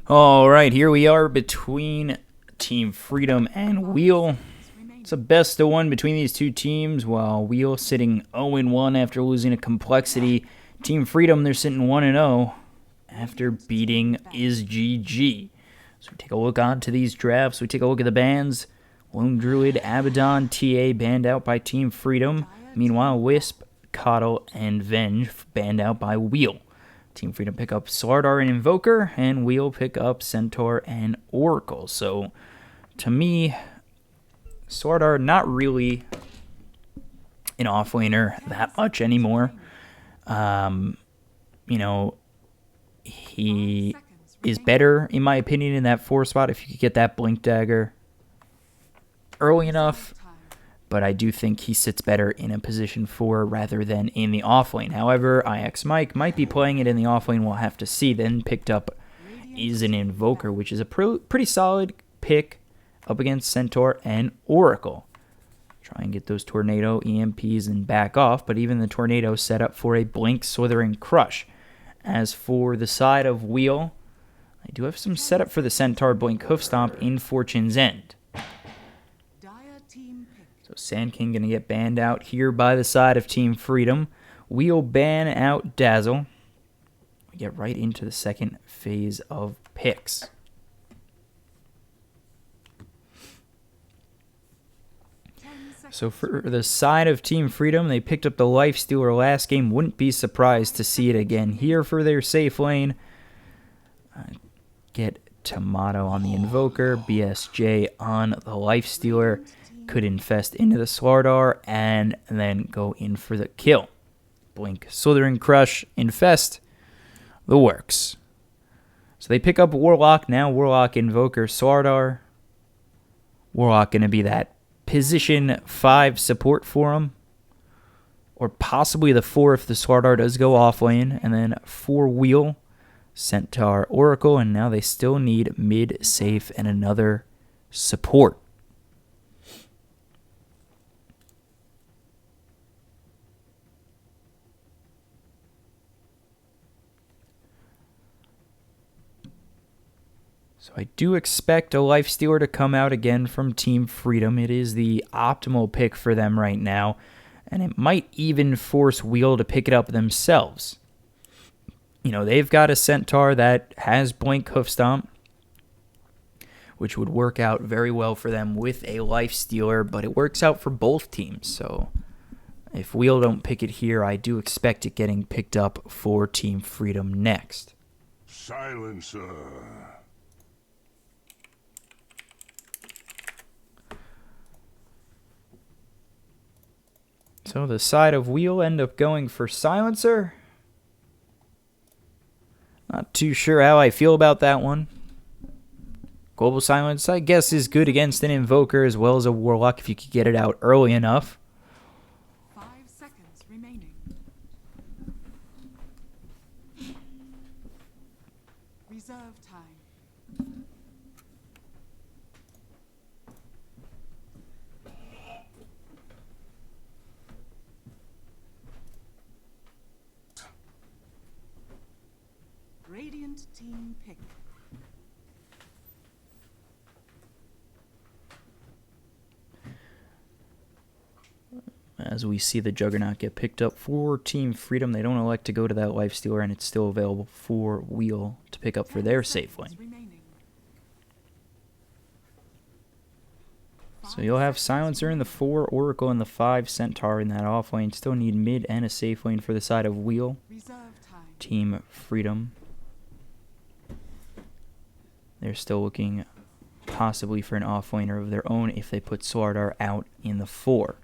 All right, here we are between Team Freedom and Wheel. It's a best of one between these two teams, while Wheel sitting 0-1 after losing to Complexity. Team Freedom, they're sitting 1-0 after beating IsGG. So we take a look onto these drafts. We take a look at the bans. Lone Druid, Abaddon, TA banned out by Team Freedom. Meanwhile, Wisp, Coddle, and Venge banned out by Wheel. Team Freedom pick up Slardar and Invoker, and Wheel pick up Centaur and Oracle. So, to me, Slardar not really an offlaner that much anymore. He is better, in my opinion, in that 4 spot if you could get that Blink Dagger early enough. But I do think he sits better in a position 4 rather than in the offlane. However, IX Mike might be playing it in the offlane. We'll have to see. Then picked up is an Invoker, which is a pretty solid pick up against Centaur and Oracle. Try and get those Tornado EMPs and back off, but even the Tornado set up for a Blink, Slithering Crush. As for the side of Wheel, I do have some setup for the Centaur Blink Hoof Stomp in Fortune's End. So Sand King going to get banned out here by the side of Team Freedom. Wheel ban out Dazzle. We get right into the second phase of picks. So for the side of Team Freedom, they picked up the Lifestealer last game. Wouldn't be surprised to see it again here for their safe lane. Get Tomato on the Invoker, BSJ on the Lifestealer. Could infest into the Slardar and then go in for the kill. Blink, Slithering Crush, infest, the works. So they pick up Warlock now. Warlock, Invoker, Slardar. Warlock going to be that position 5 support for him. Or possibly the 4 if the Slardar does go offlane. And then 4 Wheel, Centaur, Oracle. And now they still need mid, safe, and another support. So I do expect a Lifestealer to come out again from Team Freedom. It is the optimal pick for them right now, and it might even force Wheel to pick it up themselves. You know, they've got a Centaur that has Blink Hoof Stomp, which would work out very well for them with a Lifestealer, but it works out for both teams. So if Wheel don't pick it here, I do expect it getting picked up for Team Freedom next. Silencer. So the side of Wheel end up going for Silencer. Not too sure how I feel about that one. Global Silence, I guess, is good against an Invoker as well as a Warlock if you could get it out early enough. 5 seconds remaining. Reserve time. Radiant team pick. As we see the Juggernaut get picked up for Team Freedom, they don't elect to go to that Lifestealer, and it's still available for Wheel to pick up for their safe lane. So you'll have Silencer in the 4, Oracle in the 5, Centaur in that off lane. Still need mid and a safe lane for the side of Wheel. Team Freedom. They're still looking possibly for an offlaner of their own if they put Slardar out in the 4.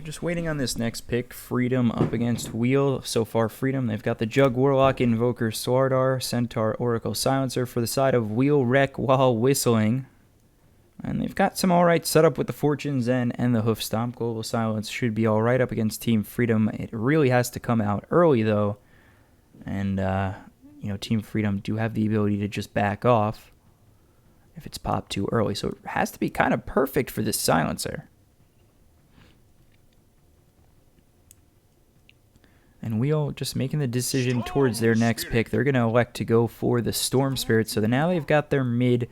Just waiting on this next pick. Freedom up against Wheel. So far, Freedom. They've got the Jug, Warlock, Invoker, Swardar, Centaur, Oracle, Silencer for the side of Wheel Wreck while whistling. And they've got some alright setup with the Fortune Zen and the Hoof Stomp. Global Silence should be alright up against Team Freedom. It really has to come out early, though. And, Team Freedom do have the ability to just back off if it's popped too early. So it has to be kind of perfect for this Silencer. And Wheel just making the decision towards their next pick. They're going to elect to go for the Storm Spirit. So now they've got their mid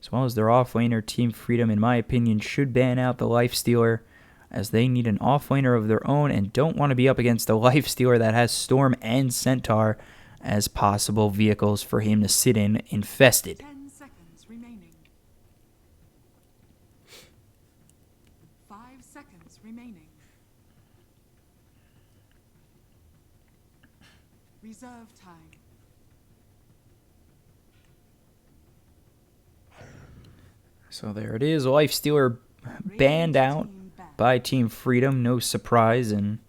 as well as their off-laner. Team Freedom, in my opinion, should ban out the Lifestealer as they need an off-laner of their own and don't want to be up against a Lifestealer that has Storm and Centaur as possible vehicles for him to sit in infested. 10 seconds remaining. 5 seconds remaining. Reserve time. So there it is. Lifestealer banned out by Team Freedom. No surprise. And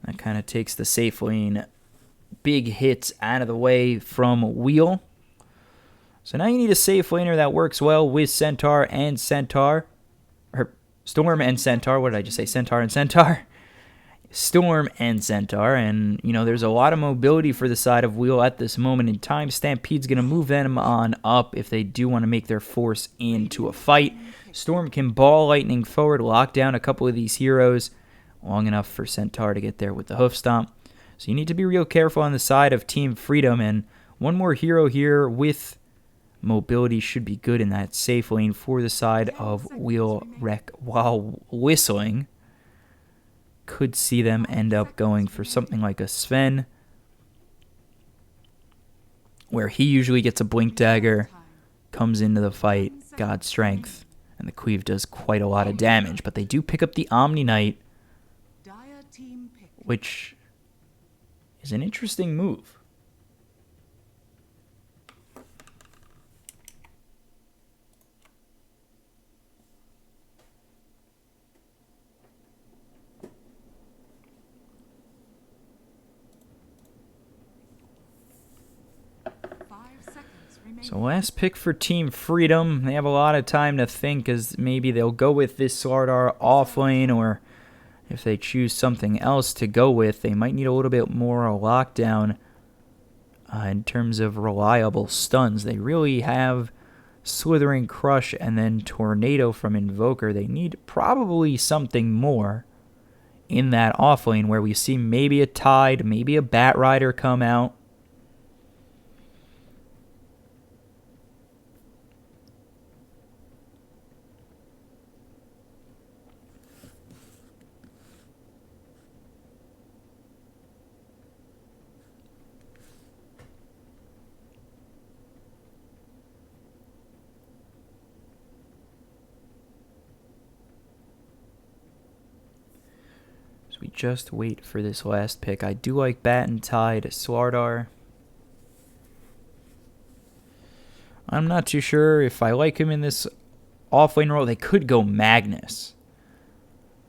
that kind of takes the safe lane big hits out of the way from Wheel. So now you need a safe laner that works well with Centaur and Centaur. Or Storm and Centaur. What did I just say? Centaur and Centaur. Storm and Centaur, and there's a lot of mobility for the side of Wheel at this moment in time. Stampede's going to move them on up if they do want to make their force into a fight. Storm can ball lightning forward, lock down a couple of these heroes long enough for Centaur to get there with the hoof stomp. So you need to be real careful on the side of Team Freedom, and one more hero here with mobility should be good in that safe lane for the side of Wheel Wreck while whistling. Could see them end up going for something like a Sven, where he usually gets a Blink Dagger, comes into the fight, God Strength, and the Queeve does quite a lot of damage. But they do pick up the Omni Knight, which is an interesting move. So last pick for Team Freedom. They have a lot of time to think, as maybe they'll go with this Swardar off lane, or if they choose something else to go with, they might need a little bit more lockdown in terms of reliable stuns. They really have Slithering Crush and then Tornado from Invoker. They need probably something more in that off lane where we see maybe a Tide, maybe a Bat Rider come out. So we just wait for this last pick. I do like Bat and Tide, Swardar. I'm not too sure if I like him in this off-lane role. They could go Magnus.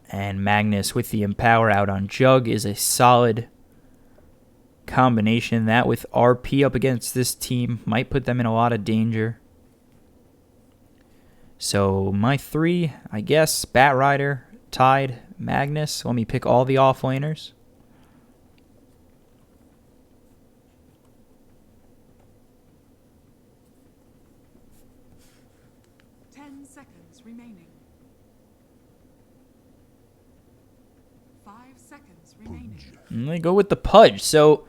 And Magnus with the Empower out on Jug is a solid combination. That with RP up against this team might put them in a lot of danger. So my three, I guess, Bat Rider, Tide, Magnus. Let me pick all the off-laners. Remaining. 5 seconds remaining. And they go with the Pudge. So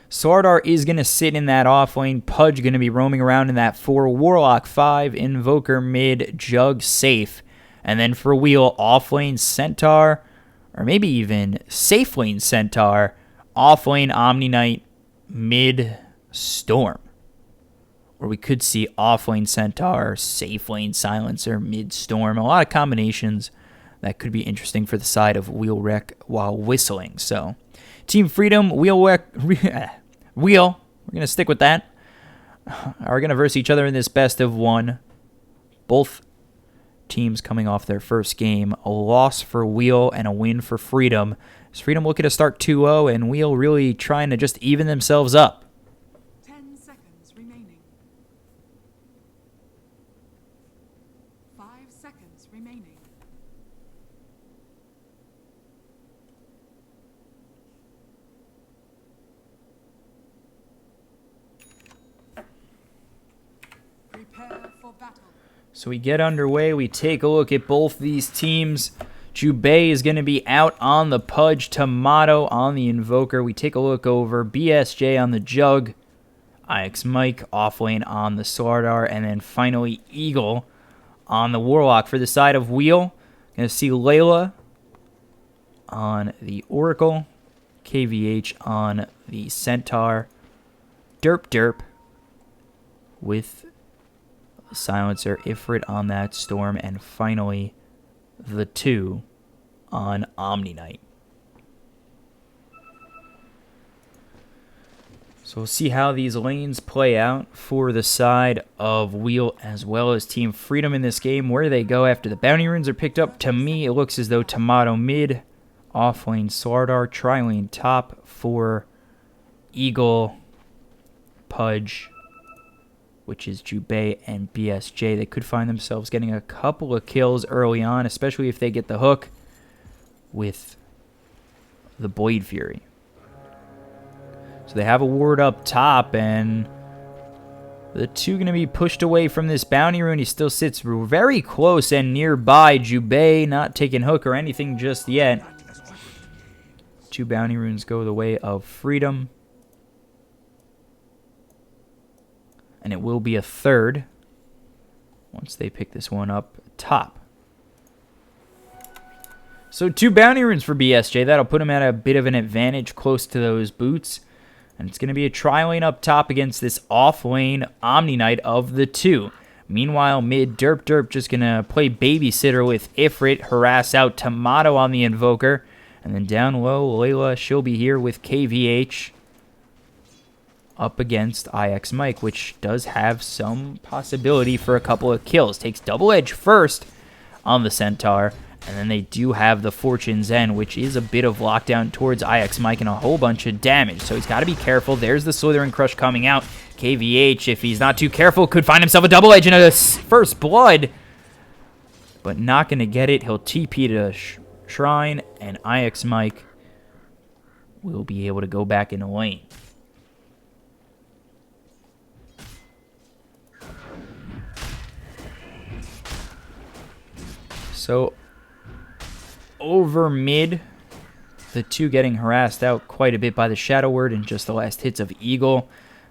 Swardar is going to sit in that off lane. Pudge going to be roaming around in that 4. Warlock 5. Invoker mid. Jug safe. And then for Wheel, off lane Centaur. Or maybe even safe lane Centaur. Off lane Omni Knight. Mid Storm. Or we could see off-lane Centaur, safe-lane Silencer, mid-Storm. A lot of combinations that could be interesting for the side of Wheel Wreck while whistling. So, Team Freedom, Wheel Wreck, Wheel, we're going to stick with that, are going to verse each other in this best of one. Both teams coming off their first game. A loss for Wheel and a win for Freedom. Is Freedom looking to start 2-0 and Wheel really trying to just even themselves up. 10 seconds remaining. 5 seconds remaining. Prepare for battle. So we get underway. We take a look at both these teams. Jubei is going to be out on the Pudge. Tomato on the Invoker. We take a look over. BSJ on the Jug. IX Mike offlane on the Slardar. And then finally Eagle on the Warlock. For the side of Wheel, going to see Layla on the Oracle. KVH on the Centaur. Derp with Silencer, Ifrit on that Storm, and finally the 2 on Omni Knight. So we'll see how these lanes play out for the side of Wheel as well as Team Freedom in this game. Where they go after the bounty runes are picked up. To me, it looks as though Tomato mid, off lane Slardar, tri lane top for Eagle, Pudge, which is Jubei and BSJ. They could find themselves getting a couple of kills early on, especially if they get the hook with the Blade Fury. So they have a ward up top, and the 2 going to be pushed away from this bounty rune. He still sits very close and nearby. Jubei not taking hook or anything just yet. 2 bounty runes go the way of Freedom. And it will be a 3rd once they pick this one up top. So 2 bounty runes for BSJ. That'll put him at a bit of an advantage close to those boots. And it's going to be a tri-lane up top against this off-lane Omni Knight of the 2. Meanwhile, mid, Derp just going to play babysitter with Ifrit, harass out Tomato on the Invoker. And then down low, Layla, she'll be here with KVH. Up against IX Mike, which does have some possibility for a couple of kills. Takes double edge first on the Centaur, and then they do have the Fortune's End, which is a bit of lockdown towards IX Mike and a whole bunch of damage. So he's got to be careful. There's the Slithering Crush coming out. KVH, if he's not too careful, could find himself a double edge in a first blood, but not going to get it. He'll TP to Shrine, and IX Mike will be able to go back in the lane. So, over mid, the 2 getting harassed out quite a bit by the Shadow Word and just the last hits of Eagle.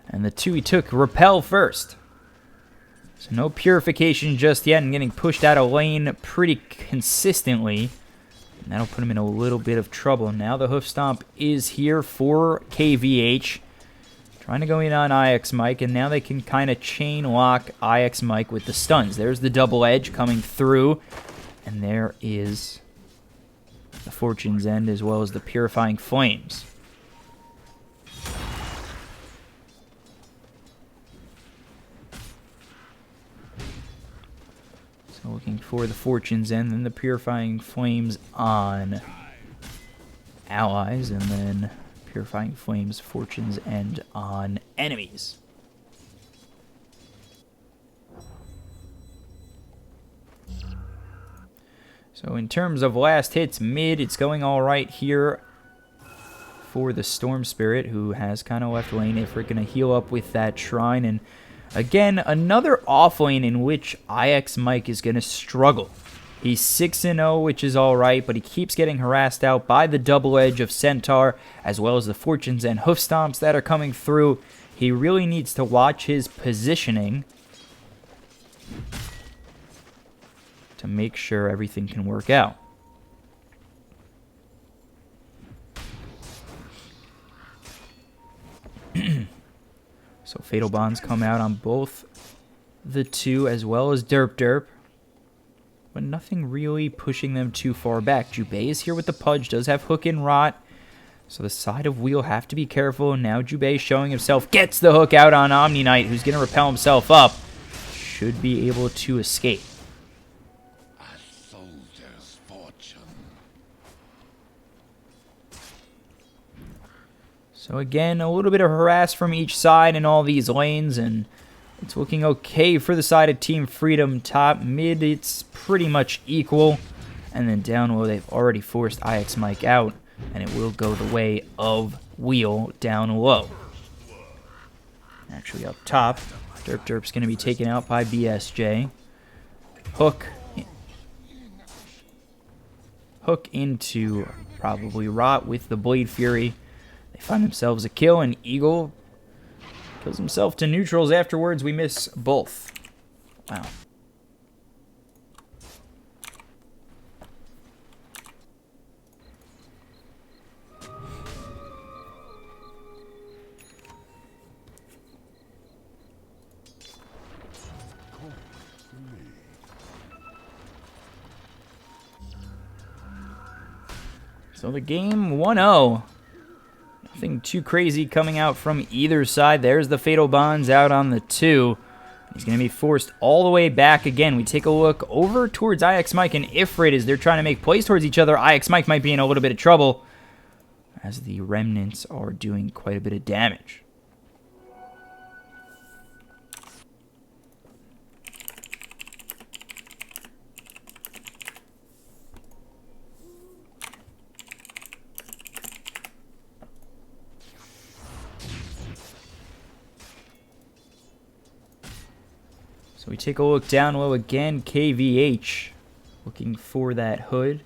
And the 2 he took Repel first. So no Purification just yet and getting pushed out of lane pretty consistently. And that'll put him in a little bit of trouble. Now the Hoof Stomp is here for KVH. Trying to go in on IX Mike, and now they can kind of chain lock IX Mike with the stuns. There's the double edge coming through. And there is the Fortune's End as well as the Purifying Flames. So looking for the Fortune's End, then the Purifying Flames on allies, and then Purifying Flames, Fortune's End on enemies. So in terms of last hits mid, it's going all right here for the Storm Spirit, who has kind of left lane. If we're going to heal up with that Shrine. And again, another off lane in which IX Mike is going to struggle. He's 6-0, which is all right, but he keeps getting harassed out by the double edge of Centaur, as well as the Fortunes and Hoof Stomps that are coming through. He really needs to watch his positioning to make sure everything can work out. So Fatal Bonds come out on both the 2 as well as Derp. But nothing really pushing them too far back. Jubei is here with the Pudge, does have Hook and Rot. So the side of Wheel have to be careful. And now Jubei showing himself, gets the hook out on Omni Knight, who's going to repel himself up. Should be able to escape. So again, a little bit of harass from each side in all these lanes, and it's looking okay for the side of Team Freedom. Top, mid, it's pretty much equal. And then down low, they've already forced IX Mike out, and it will go the way of Wheel down low. Actually up top, Derp's going to be taken out by BSJ. Hook into probably Rot with the Blade Fury. They find themselves a kill, and Eagle kills himself to neutrals afterwards. We miss both. Wow. So the game 1-0. Nothing too crazy coming out from either side. There's the Fatal Bonds out on the 2. He's going to be forced all the way back again. We take a look over towards IX Mike and Ifrit as they're trying to make plays towards each other. IX Mike might be in a little bit of trouble as the Remnants are doing quite a bit of damage. So we take a look down low again. KVH looking for that hood.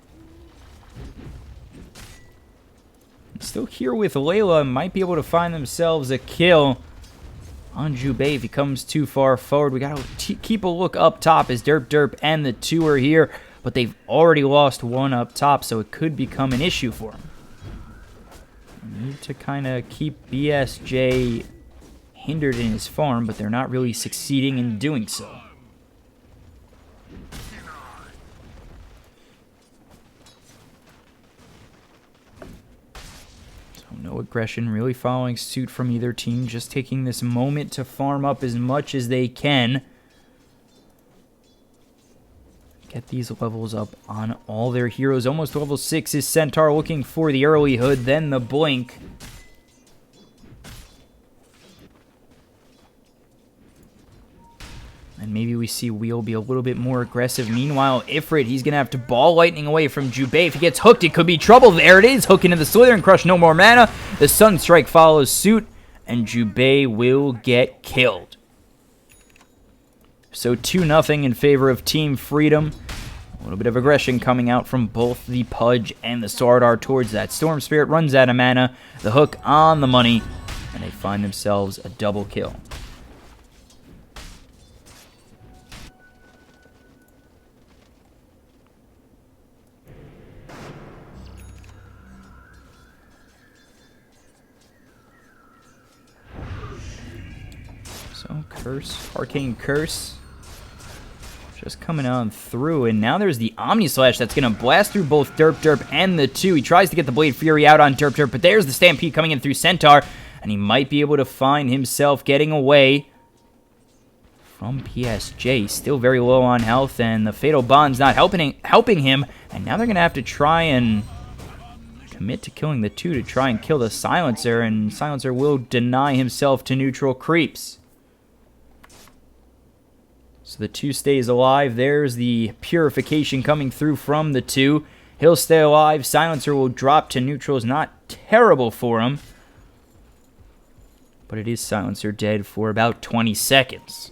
Still here with Layla. Might be able to find themselves a kill on Jubei if he comes too far forward. We got to keep a look up top as Derp and the 2 are here. But they've already lost 1 up top, so it could become an issue for them. We need to kind of keep BSJ hindered in his farm, but they're not really succeeding in doing so. So no aggression really following suit from either team, just taking this moment to farm up as much as they can. Get these levels up on all their heroes. Almost level 6 is Centaur looking for the early hood, then the blink. And maybe we see Wheel be a little bit more aggressive. Meanwhile, Ifrit, he's going to have to ball lightning away from Jubei. If he gets hooked, it could be trouble. There it is. Hook into the Slither and crush no more mana. The Sunstrike follows suit, and Jubei will get killed. So 2-0 in favor of Team Freedom. A little bit of aggression coming out from both the Pudge and the Sardar towards that. Storm Spirit runs out of mana. The hook on the money, and they find themselves a double kill. So, Curse, Arcane Curse, just coming on through, and now there's the Omni Slash that's going to blast through both Derp and the 2. He tries to get the Blade Fury out on Derp, but there's the Stampede coming in through Centaur, and he might be able to find himself getting away from PSJ. Still very low on health, and the Fatal Bond's not helping him, and now they're going to have to try and commit to killing the 2 to try and kill the Silencer, and Silencer will deny himself to neutral creeps. So the 2 stays alive. There's the Purification coming through from the 2. He'll stay alive. Silencer will drop to neutrals. Not terrible for him, but it is Silencer dead for about 20 seconds.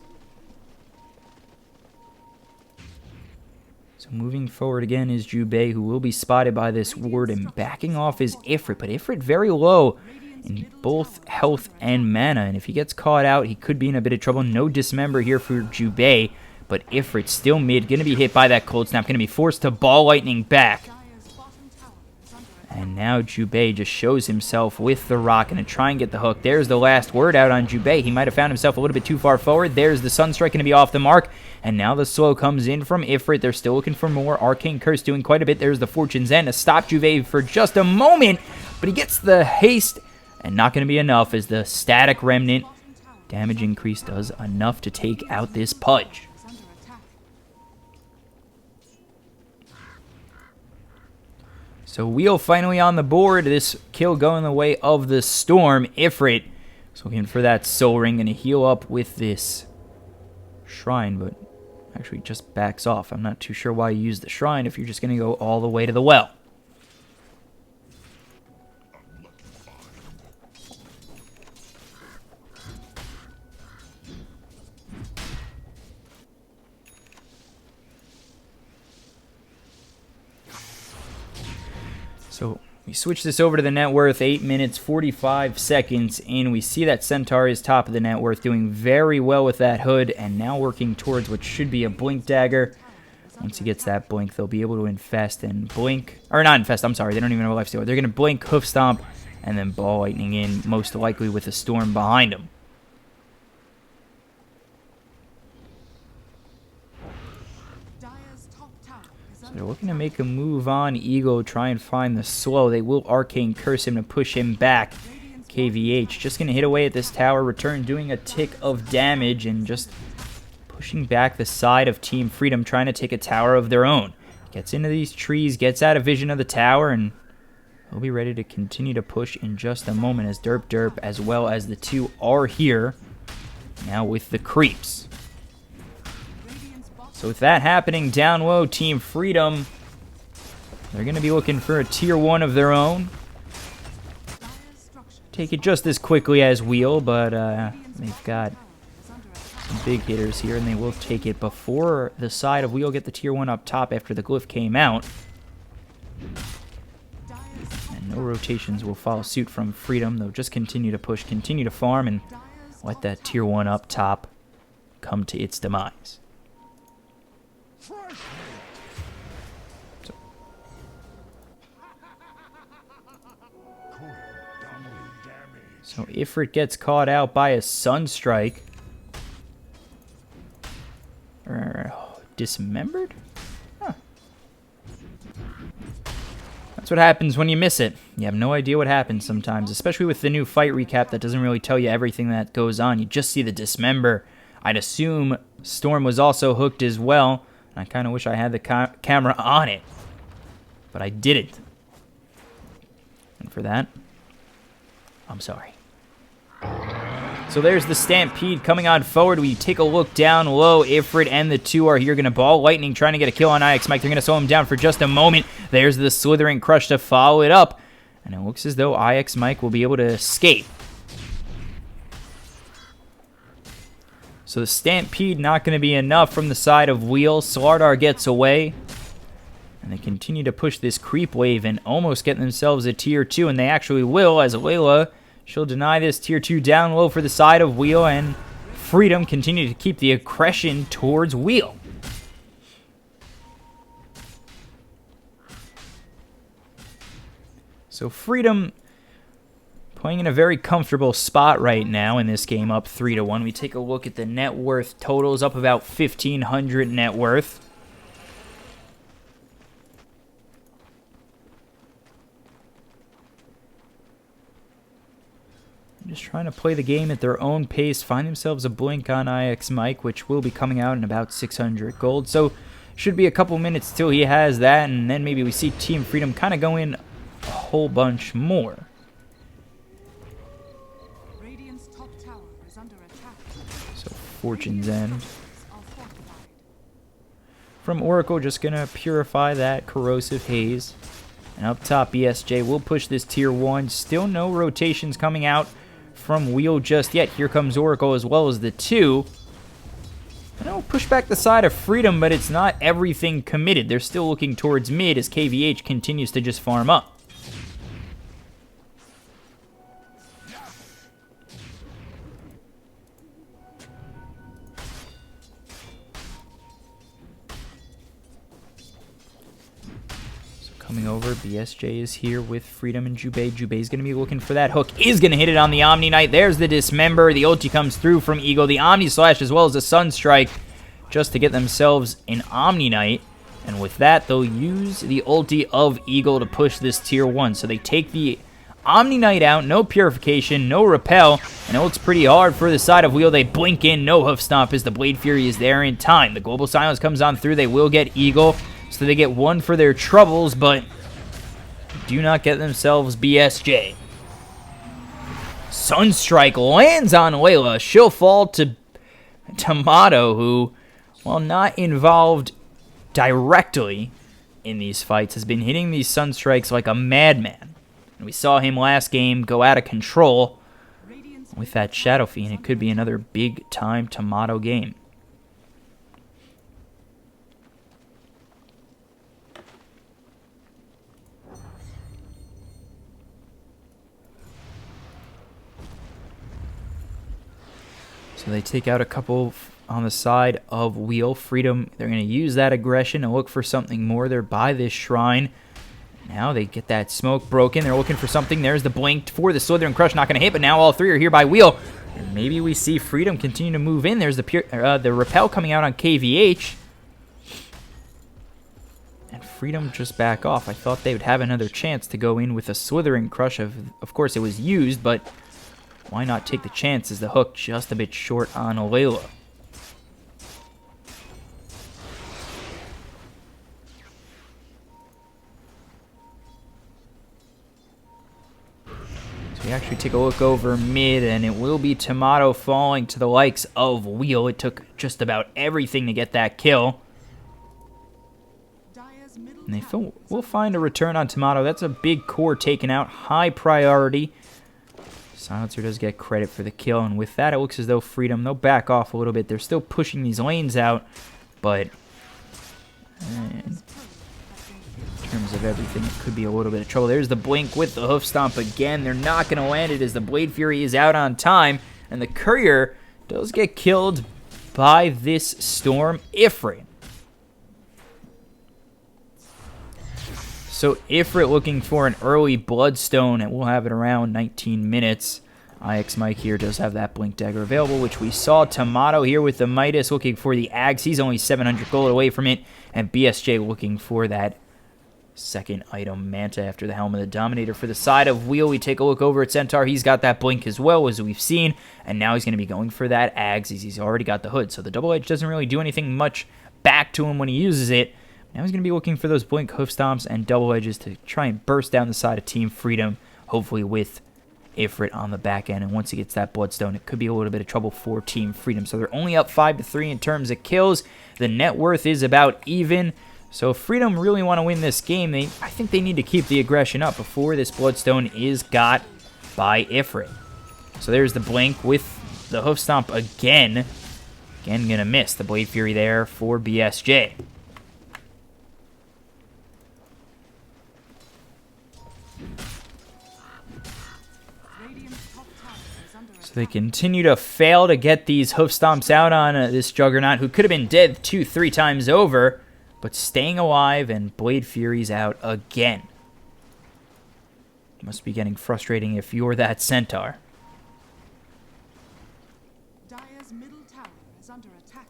So moving forward again is Jubei, who will be spotted by this ward, and backing off is Ifrit, but Ifrit very low in both health and mana, and if he gets caught out, he could be in a bit of trouble. No Dismember here for Jubei, but Ifrit still mid, going to be hit by that Cold Snap, going to be forced to Ball Lightning back. And now Jubei just shows himself with the rock, and to try and get the hook. There's the last word out on Jubei. He might have found himself a little bit too far forward. There's the Sunstrike, going to be off the mark, and now the slow comes in from Ifrit. They're still looking for more. Arcane Curse doing quite a bit. There's the Fortune's End to stop Jubei for just a moment, but he gets the haste, and not going to be enough as the Static Remnant damage increase does enough to take out this Pudge. So Wheel finally on the board. This kill going the way of the Storm. Ifrit is looking for that Soul Ring. Going to heal up with this Shrine, but actually just backs off. I'm not too sure why you use the Shrine if you're just going to go all the way to the well. So we switch this over to the net worth, 8 minutes, 45 seconds, and we see that Centaur is top of the net worth, doing very well with that hood, and now working towards what should be a blink dagger. Once he gets that blink, they'll be able to infest and blink, or not infest, I'm sorry, they don't even have a lifesteal. They're going to blink, hoof stomp, and then ball lightning in, most likely with a storm behind him. So they're looking to make a move on Eagle, try and find the slow. They will Arcane Curse him to push him back. KVH just going to hit away at this tower, return doing a tick of damage, and just pushing back the side of Team Freedom, trying to take a tower of their own. Gets into these trees, gets out of vision of the tower, and we'll be ready to continue to push in just a moment as Derp as well as the two are here now with the creeps. So with that happening down low, Team Freedom, they're going to be looking for a tier 1 of their own. Take it just as quickly as Wheel, but they've got some big hitters here, and they will take it before the side of Wheel get the tier 1 up top after the glyph came out. And no rotations will follow suit from Freedom. They'll just continue to push, continue to farm, and let that tier 1 up top come to its demise. So Ifrit gets caught out by a Sunstrike. Dismembered? Huh. That's what happens when you miss it. You have no idea what happens sometimes, especially with the new fight recap that doesn't really tell you everything that goes on. You just see the dismember. I'd assume Storm was also hooked as well. I kind of wish I had the camera on it, but I didn't. And for that, I'm sorry. So there's the Stampede coming on forward. We take a look down low. Ifrit and the two are here. Going to ball lightning, trying to get a kill on IX Mike. They're going to slow him down for just a moment. There's the Slithering Crush to follow it up. And it looks as though IX Mike will be able to escape. So the Stampede not going to be enough from the side of Wheel. Slardar gets away. And they continue to push this creep wave and almost get themselves a tier 2. And they actually will, as Layla, she'll deny this tier 2 down low for the side of Wheel. And Freedom continue to keep the aggression towards Wheel. So Freedom playing in a very comfortable spot right now in this game, up 3-1. We take a look at the net worth totals, up about 1,500 net worth. Just trying to play the game at their own pace, find themselves a blink on IX Mike, which will be coming out in about 600 gold. So should be a couple minutes till he has that, and then maybe we see Team Freedom kind of go in a whole bunch more. So Fortune's End. From Oracle, just going to purify that Corrosive Haze. And up top, BSJ will push this tier 1. Still no rotations coming out from Wheel just yet. Here comes Oracle as well as the 2. And I'll push back the side of Freedom, but it's not everything committed. They're still looking towards mid as KVH continues to just farm up. Coming over, BSJ is here with Freedom and Jubei. Jubei's going to be looking for that hook. Is going to hit it on the Omni Knight. There's the Dismember. The ulti comes through from Eagle. The Omni Slash as well as the Sunstrike just to get themselves an Omni Knight. And with that, they'll use the ulti of Eagle to push this tier 1. So they take the Omni Knight out. No Purification, no Repel. And it looks pretty hard for the side of Wheel. They blink in. No Hoof Stomp as the Blade Fury is there in time. The Global Silence comes on through. They will get Eagle. So they get 1 for their troubles, but do not get themselves BSJ. Sunstrike lands on Layla. She'll fall to Tomato, who, while not involved directly in these fights, has been hitting these Sunstrikes like a madman. And we saw him last game go out of control with that Shadow Fiend. It could be another big-time Tomato game. So they take out a couple on the side of Wheel. Freedom, they're going to use that aggression and look for something more. They're by this shrine. Now they get that smoke broken. They're looking for something. There's the blink for the Slither and Crush. Not going to hit, but now all three are here by Wheel. And maybe we see Freedom continue to move in. There's the Repel coming out on KVH. And Freedom just back off. I thought they would have another chance to go in with a Slithering Crush. Of course, it was used, but why not take the chance as the hook just a bit short on Layla? We actually take a look over mid, and it will be Tomato falling to the likes of Wheel. It took just about everything to get that kill. And they will find a return on Tomato. That's a big core taken out. High priority. Silencer does get credit for the kill, and with that, it looks as though Freedom, they'll back off a little bit. They're still pushing these lanes out, but in terms of everything, it could be a little bit of trouble. There's the blink with the hoof stomp again. They're not going to land it as the Blade Fury is out on time, and the Courier does get killed by this Storm Ifrit. So Ifrit looking for an early Bloodstone, and we'll have it around 19 minutes. IX Mike here does have that Blink Dagger available, which we saw. Tomato here with the Midas looking for the Axe. He's only 700 gold away from it, and BSJ looking for that second item, Manta, after the Helm of the Dominator. For the side of Wheel, we take a look over at Centaur. He's got that Blink as well, as we've seen, and now he's going to be going for that Axe, as he's already got the Hood. So the Double Edge doesn't really do anything much back to him when he uses it. Now he's going to be looking for those Blink Hoof Stomps and Double Edges to try and burst down the side of Team Freedom, hopefully with Ifrit on the back end. And once he gets that Bloodstone, it could be a little bit of trouble for Team Freedom. So they're only up 5-3 in terms of kills. The net worth is about even. So if Freedom really want to win this game, I think they need to keep the aggression up before this Bloodstone is got by Ifrit. So there's the Blink with the Hoof Stomp again. Again, going to miss the Blade Fury there for BSJ. So they continue to fail to get these Hoof Stomps out on this Juggernaut, who could have been dead 2-3 times over, but staying alive, and Blade Fury's out again. Must be getting frustrating if you're that Centaur. Dire's middle tower is under attack.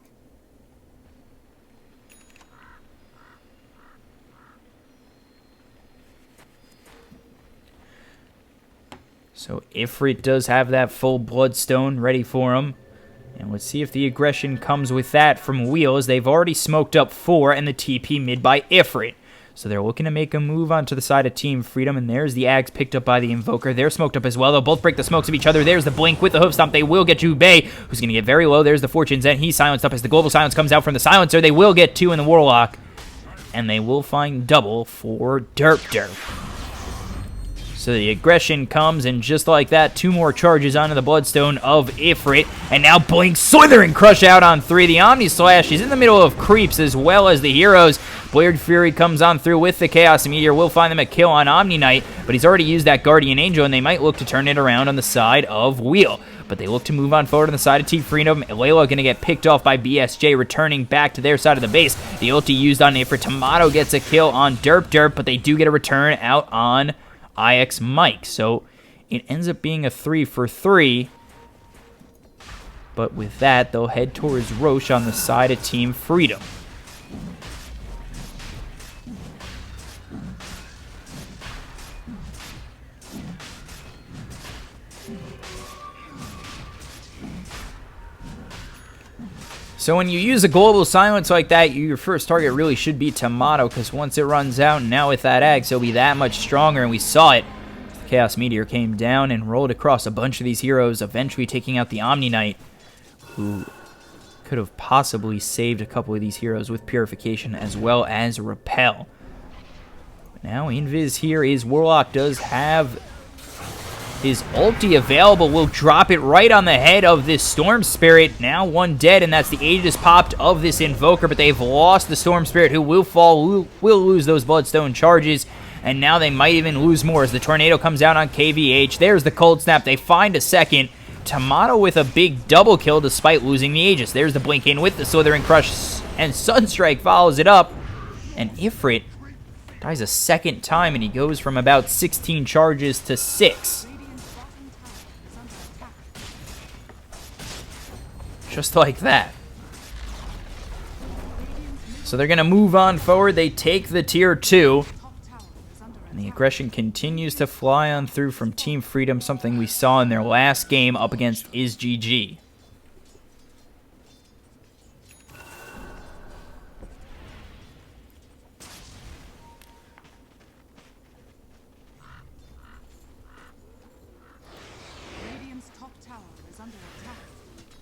So Ifrit does have that full Bloodstone ready for him. And let's see if the aggression comes with that from Wheel, as they've already smoked up 4 and the TP mid by Ifrit. So they're looking to make a move onto the side of Team Freedom, and there's the Axe picked up by the Invoker. They're smoked up as well. They'll both break the smokes of each other. There's the Blink with the Hoof Stomp. They will get Jubei, who's going to get very low. There's the Fortune's End. He's silenced up as the Global Silence comes out from the Silencer. They will get 2 in the Warlock, and they will find double for Derp. So the aggression comes, and just like that, 2 more charges onto the Bloodstone of Ifrit. And now Blink, Slithering Crush out on 3. The Omni Slash is in the middle of creeps as well as the heroes. Blade Fury comes on through with the Chaos Meteor. We'll find them a kill on Omni Knight, but he's already used that Guardian Angel, and they might look to turn it around on the side of Wheel. But they look to move on forward on the side of Team Freedom. Layla going to get picked off by BSJ, returning back to their side of the base. The ulti used on Ifrit. Tomato gets a kill on Derp, but they do get a return out on IX Mike. So it ends up being a 3-for-3. But with that, they'll head towards Roche on the side of Team Freedom. So when you use a global silence like that, your first target really should be Tomato, because once it runs out, now with that Axe, he'll be that much stronger, and we saw it. Chaos Meteor came down and rolled across a bunch of these heroes, eventually taking out the Omni Knight, who could have possibly saved a couple of these heroes with Purification as well as Repel. Now Invis here is Warlock does have his ulti available, will drop it right on the head of this Storm Spirit. Now one dead, and that's the Aegis popped of this Invoker, but they've lost the Storm Spirit, who will fall, will lose those Bloodstone charges, and now they might even lose more as the Tornado comes down on KVH. There's the Cold Snap. They find a second. Tomato with a big double kill despite losing the Aegis. There's the Blink in with the Slithering Crush, and Sunstrike follows it up, and Ifrit dies a second time, and he goes from about 16 charges to 6. Just like that. So they're going to move on forward. They take the tier 2. And the aggression continues to fly on through from Team Freedom, something we saw in their last game up against IsGG.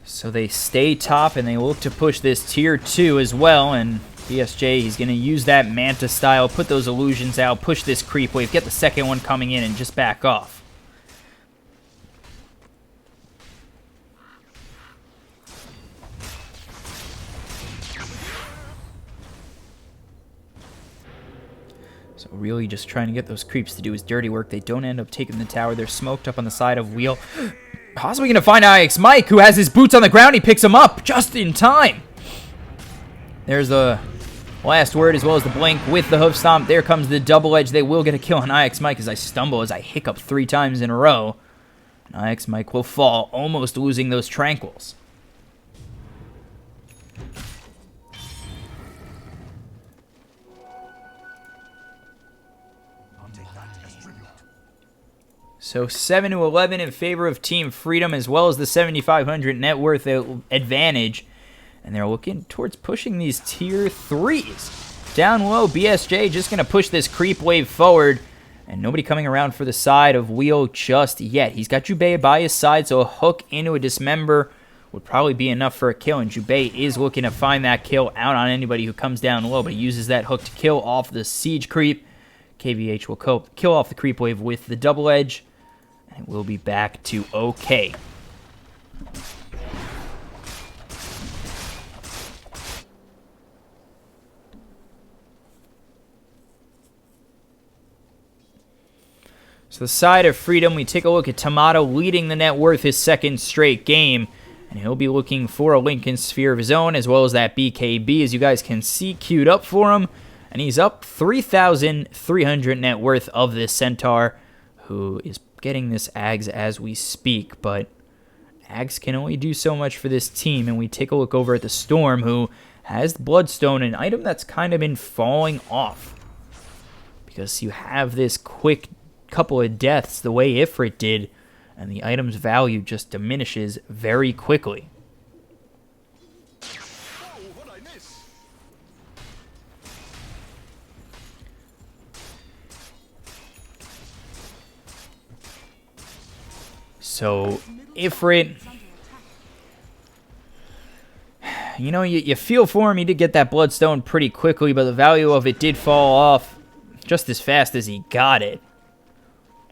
So they stay top, and they look to push this tier 2 as well, and BSJ, he's going to use that Manta style, put those illusions out, push this creep wave, get the second one coming in, and just back off. So really just trying to get those creeps to do his dirty work. They don't end up taking the tower. They're smoked up on the side of Wheel. Possibly going to find IX Mike, who has his boots on the ground. He picks him up just in time. There's the last word as well as the blink with the hoof stomp. There comes the double edge. They will get a kill on IX Mike as I stumble, as I hiccup 3 times in a row. And IX Mike will fall, almost losing those tranquils. So 7-11 in favor of Team Freedom, as well as the 7,500 net worth advantage. And they're looking towards pushing these tier 3s. Down low, BSJ just going to push this creep wave forward. And nobody coming around for the side of Wheel just yet. He's got Jubei by his side, so a hook into a Dismember would probably be enough for a kill. And Jubei is looking to find that kill out on anybody who comes down low, but he uses that hook to kill off the Siege creep. KVH will kill off the creep wave with the double edge. And we'll be back to okay. So the side of Freedom, we take a look at Tomato leading the net worth his second straight game. And he'll be looking for a Lincoln Sphere of his own, as well as that BKB, as you guys can see queued up for him. And he's up 3,300 net worth of this Centaur, who is getting this Ags as we speak, but Ags can only do so much for this team. And we take a look over at the Storm, who has Bloodstone, an item that's kind of been falling off, because you have this quick couple of deaths the way Ifrit did, and the item's value just diminishes very quickly. So, Ifrit, you know, you feel for him. He did get that Bloodstone pretty quickly, but the value of it did fall off just as fast as he got it.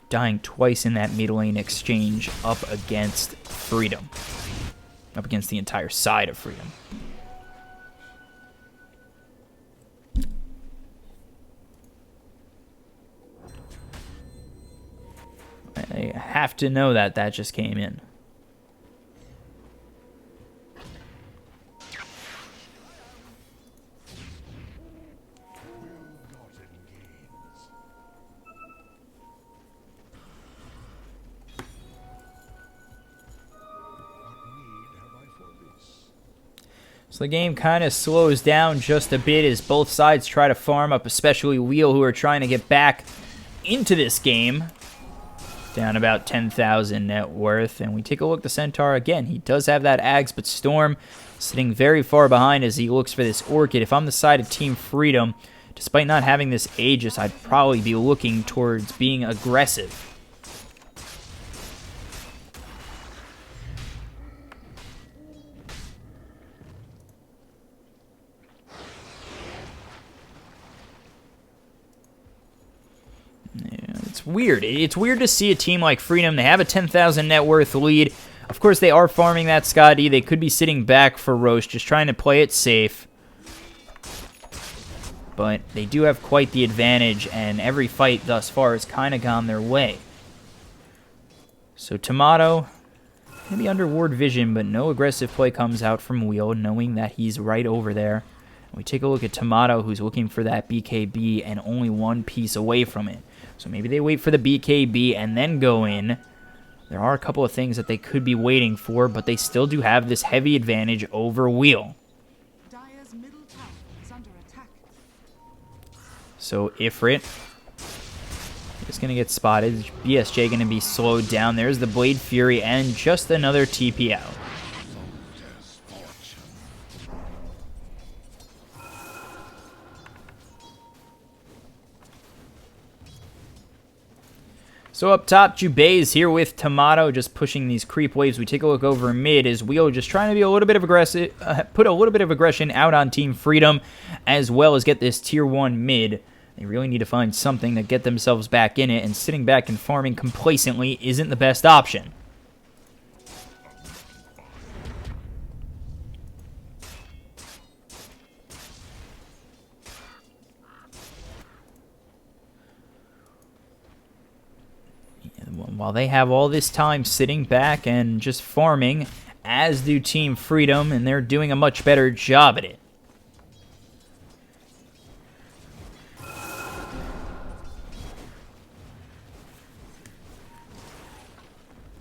Dying twice in that mid lane exchange up against Freedom. Up against the entire side of Freedom. I have to know that that just came in. So the game kind of slows down just a bit as both sides try to farm up, especially Wheel, who are trying to get back into this game. Down about 10,000 net worth. And we take a look at the Centaur again. He does have that Ags, but Storm sitting very far behind as he looks for this Orchid. If I'm the side of Team Freedom, despite not having this Aegis, I'd probably be looking towards being aggressive. It's weird. It's weird to see a team like Freedom. They have a 10,000 net worth lead. Of course, they are farming that Scotty. They could be sitting back for Roche, just trying to play it safe. But they do have quite the advantage, and every fight thus far has kind of gone their way. So Tomato, maybe under ward vision, but no aggressive play comes out from Wheel, knowing that he's right over there. And we take a look at Tomato, who's looking for that BKB and only one piece away from it. So maybe they wait for the BKB and then go in. There are a couple of things that they could be waiting for, but they still do have this heavy advantage over Wheel. Dire's middle tower is under attack. So Ifrit is going to get spotted. BSJ going to be slowed down. There's the Blade Fury and just another TP out. So up top, Jubei is here with Tomato, just pushing these creep waves. We take a look over mid as Wheel just trying to be a little bit of aggressive, put a little bit of aggression out on Team Freedom, as well as get this tier 1 mid. They really need to find something to get themselves back in it, and sitting back and farming complacently isn't the best option. While they have all this time sitting back and just farming, as do Team Freedom, and they're doing a much better job at it.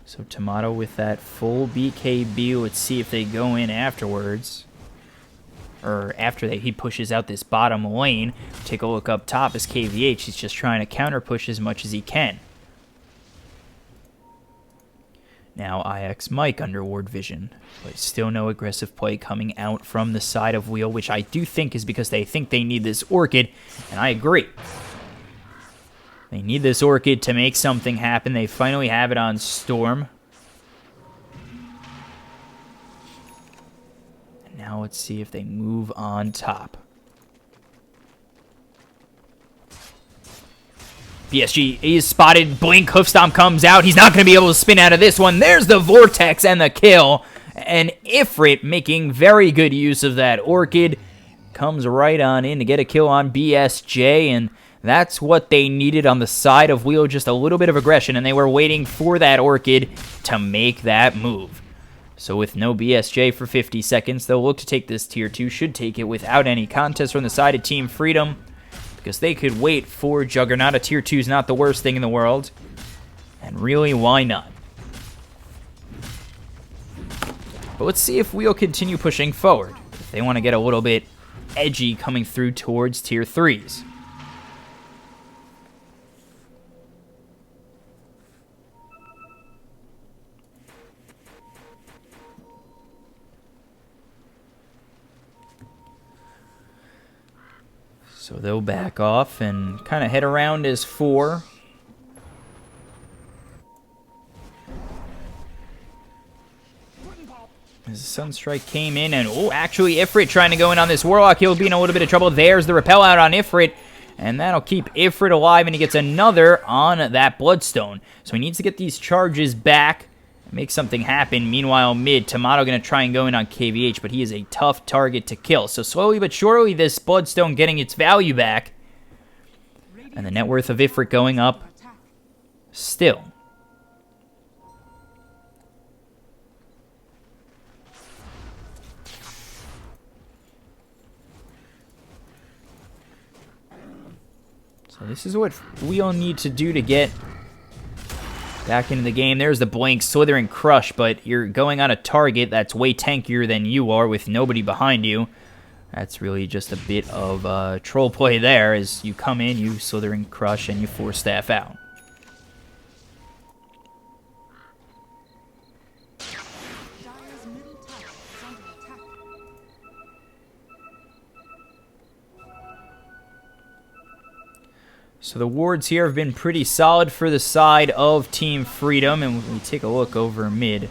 So Tomato with that full BKB. Let's see if they go in afterwards. Or after he pushes out this bottom lane. Take a look up top as KVH. He's just trying to counter push as much as he can. Now IX Mike under ward vision, but still no aggressive play coming out from the side of Wheel, which I do think is because they think they need this Orchid, and I agree. They need this Orchid to make something happen. They finally have it on Storm. And now let's see if they move on top. BSG is spotted. Blink. Hoofstomp comes out. He's not going to be able to spin out of this one. There's the Vortex and the kill. And Ifrit making very good use of that Orchid. Comes right on in to get a kill on BSJ. And that's what they needed on the side of Wheel. Just a little bit of aggression. And they were waiting for that Orchid to make that move. So with no BSJ for 50 seconds, they'll look to take this tier 2. Should take it without any contest from the side of Team Freedom, because they could wait for Juggernaut. A tier 2 is not the worst thing in the world. And really, why not? But let's see if Wheel continue pushing forward. If they want to get a little bit edgy coming through towards tier 3s. So they'll back off and kind of head around as 4. As the Sunstrike came in, and oh, actually Ifrit trying to go in on this Warlock. He'll be in a little bit of trouble. There's the repel out on Ifrit, and that'll keep Ifrit alive, and he gets another on that Bloodstone. So he needs to get these charges back, make something happen. Meanwhile, mid, Tomato going to try and go in on KVH, but he is a tough target to kill. So slowly but surely, this Bloodstone getting its value back. And the net worth of Ifrit going up still. So this is what we all need to do to get back into the game. There's the Blink, Slither, and Crush, but you're going on a target that's way tankier than you are with nobody behind you. That's really just a bit of troll play there as you come in, you Slither and Crush, and you Force Staff out. So the wards here have been pretty solid for the side of Team Freedom, and we take a look over mid.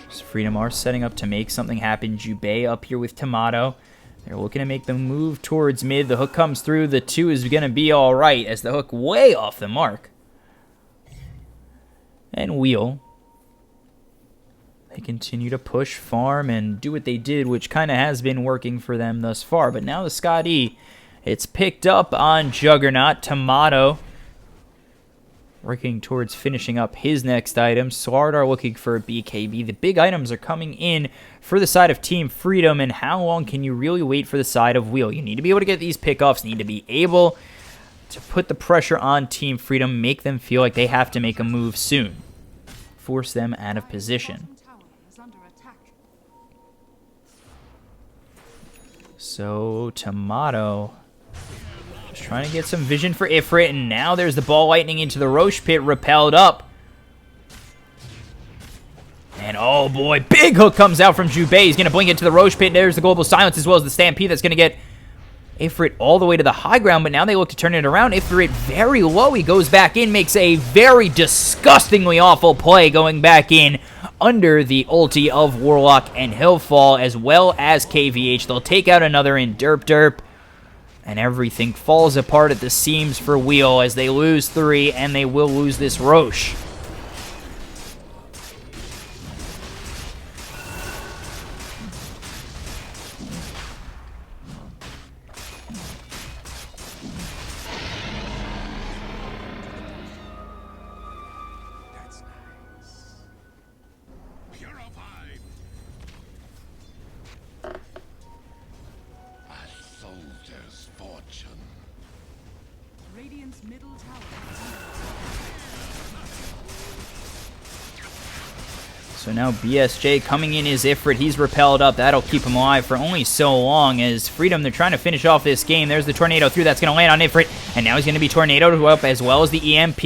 So Freedom are setting up to make something happen. Jubei up here with Tomato. They're looking to make the move towards mid. The hook comes through. The 2 is going to be all right as the hook way off the mark. And Wheel. They continue to push, farm, and do what they did, which kind of has been working for them thus far. But now the Scott E, it's picked up on Juggernaut. Tomato working towards finishing up his next item. Sword are looking for a BKB. The big items are coming in for the side of Team Freedom, and how long can you really wait for the side of Wheel? You need to be able to get these pickoffs, need to be able to put the pressure on Team Freedom, make them feel like they have to make a move soon. Force them out of position. So, Tomato just trying to get some vision for Ifrit, and now there's the ball lightning into the Roche pit, repelled up. And oh boy, big hook comes out from Jubei. He's going to blink into the Roche pit. There's the Global Silence as well as the Stampede that's going to get Ifrit all the way to the high ground, but now they look to turn it around. Ifrit very low. He goes back in, makes a very disgustingly awful play going back in under the ulti of Warlock, and he'll fall as well as KVH. They'll take out another in Derp Derp, and everything falls apart at the seams for Wheel as they lose 3, and they will lose this Roche. So now BSJ coming in is Ifrit. He's repelled up. That'll keep him alive for only so long as Freedom, they're trying to finish off this game. There's the Tornado through. That's going to land on Ifrit. And now he's going to be tornadoed up as well as the EMP.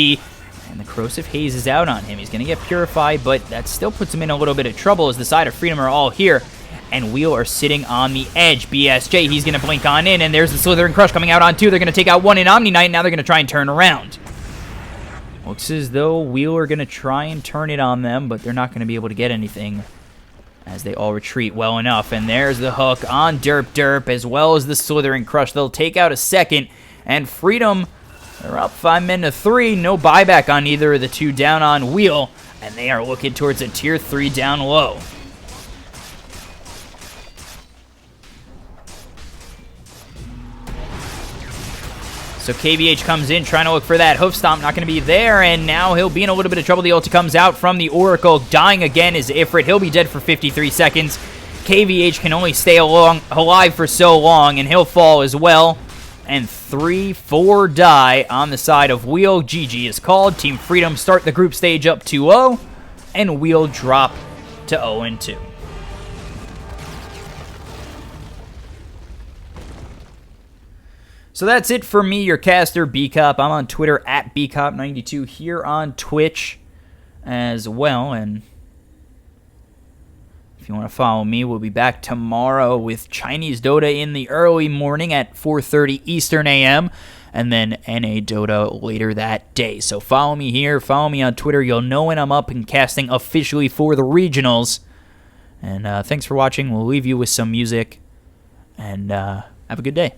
And the Corrosive Haze is out on him. He's going to get Purified, but that still puts him in a little bit of trouble as the side of Freedom are all here. And Wheel are sitting on the edge. BSJ, he's going to blink on in. And there's the Slither and Crush coming out on 2. They're going to take out 1 in Omni Knight. Now they're going to try and turn around. Looks as though Wheel are going to try and turn it on them, but they're not going to be able to get anything as they all retreat well enough. And there's the hook on Derp Derp as well as the Slithering Crush. They'll take out a second, and Freedom, they're up 5 men to 3. No buyback on either of the 2 down on Wheel, and they are looking towards a tier 3 down low. So KVH comes in, trying to look for that hoof stomp, not going to be there, and now he'll be in a little bit of trouble. The ulti comes out from the Oracle. Dying again is Ifrit. He'll be dead for 53 seconds. KVH can only stay alive for so long, and he'll fall as well. And 3-4 die on the side of Wheel. GG is called. Team Freedom start the group stage up 2-0, and Wheel drop to 0-2. So that's it for me, your caster, Bkop. I'm on Twitter at Bkop92, here on Twitch as well. And if you want to follow me, we'll be back tomorrow with Chinese Dota in the early morning at 4:30 Eastern AM, and then NA Dota later that day. So follow me here, follow me on Twitter. You'll know when I'm up and casting officially for the regionals. And thanks for watching. We'll leave you with some music, and have a good day.